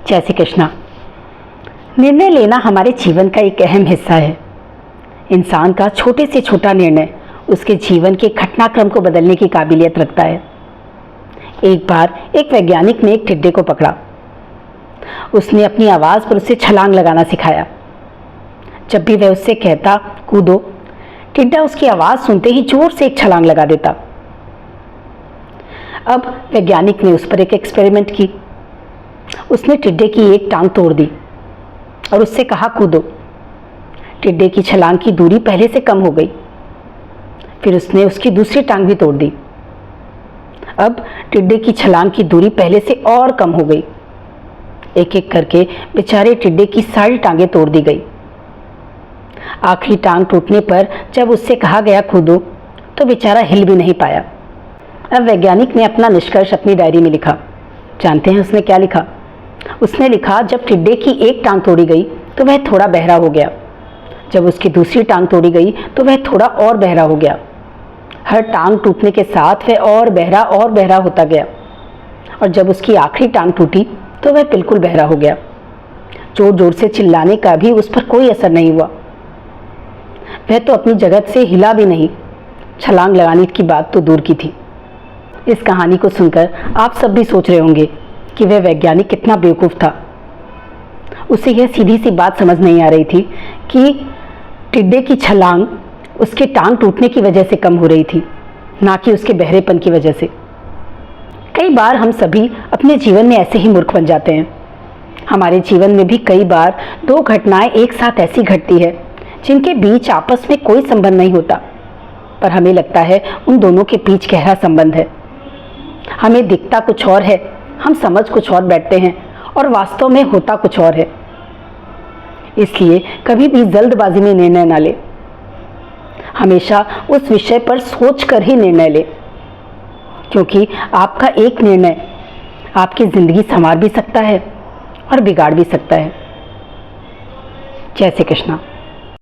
जय श्री कृष्णा। निर्णय लेना हमारे जीवन का एक अहम हिस्सा है। इंसान का छोटे से छोटा निर्णय उसके जीवन के घटनाक्रम को बदलने की काबिलियत रखता है। एक बार एक वैज्ञानिक ने एक टिड्डे को पकड़ा। उसने अपनी आवाज़ पर उसे छलांग लगाना सिखाया। जब भी वह उससे कहता कूदो, टिड्डा उसकी आवाज़ सुनते ही जोर से एक छलांग लगा देता। अब वैज्ञानिक ने उस पर एक एक्सपेरिमेंट की। उसने टिड्डे की एक टांग तोड़ दी और उससे कहा कूदो। टिड्डे की छलांग की दूरी पहले से कम हो गई। फिर उसने उसकी दूसरी टांग भी तोड़ दी। अब टिड्डे की छलांग की दूरी पहले से और कम हो गई। एक एक करके बेचारे टिड्डे की सारी टांगें तोड़ दी गई। आखिरी टांग टूटने पर जब उससे कहा गया कूदो तो बेचारा हिल भी नहीं पाया। अब वैज्ञानिक ने अपना निष्कर्ष अपनी डायरी में लिखा। जानते हैं उसने क्या लिखा? उसने लिखा, जब टिड्डे की एक टांग तोड़ी गई तो वह थोड़ा बहरा हो गया। जब उसकी दूसरी टांग तोड़ी गई तो वह थोड़ा और बहरा हो गया। हर टांग टूटने के साथ वह और बहरा होता गया। और जब उसकी आखिरी टांग टूटी तो वह बिल्कुल बहरा हो गया। जोर जोर से चिल्लाने का भी उस पर कोई असर नहीं हुआ। वह तो अपनी जगह से हिला भी नहीं। छलांग लगाने की बात तो दूर की थी। इस कहानी को सुनकर आप सब भी सोच रहे होंगे कि वह वैज्ञानिक कितना बेवकूफ़ था। उसे यह सीधी सी बात समझ नहीं आ रही थी कि टिड्डे की छलांग उसके टांग टूटने की वजह से कम हो रही थी, ना कि उसके बहरेपन की वजह से। कई बार हम सभी अपने जीवन में ऐसे ही मूर्ख बन जाते हैं। हमारे जीवन में भी कई बार दो घटनाएं एक साथ ऐसी घटती है जिनके बीच आपस में कोई संबंध नहीं होता, पर हमें लगता है उन दोनों के बीच गहरा संबंध है। हमें दिखता कुछ और है, हम समझ कुछ और बैठते हैं और वास्तव में होता कुछ और है। इसलिए कभी भी जल्दबाजी में निर्णय ना ले। हमेशा उस विषय पर सोचकर ही निर्णय ले, क्योंकि आपका एक निर्णय आपकी जिंदगी संवार भी सकता है और बिगाड़ भी सकता है। जय श्री कृष्णा।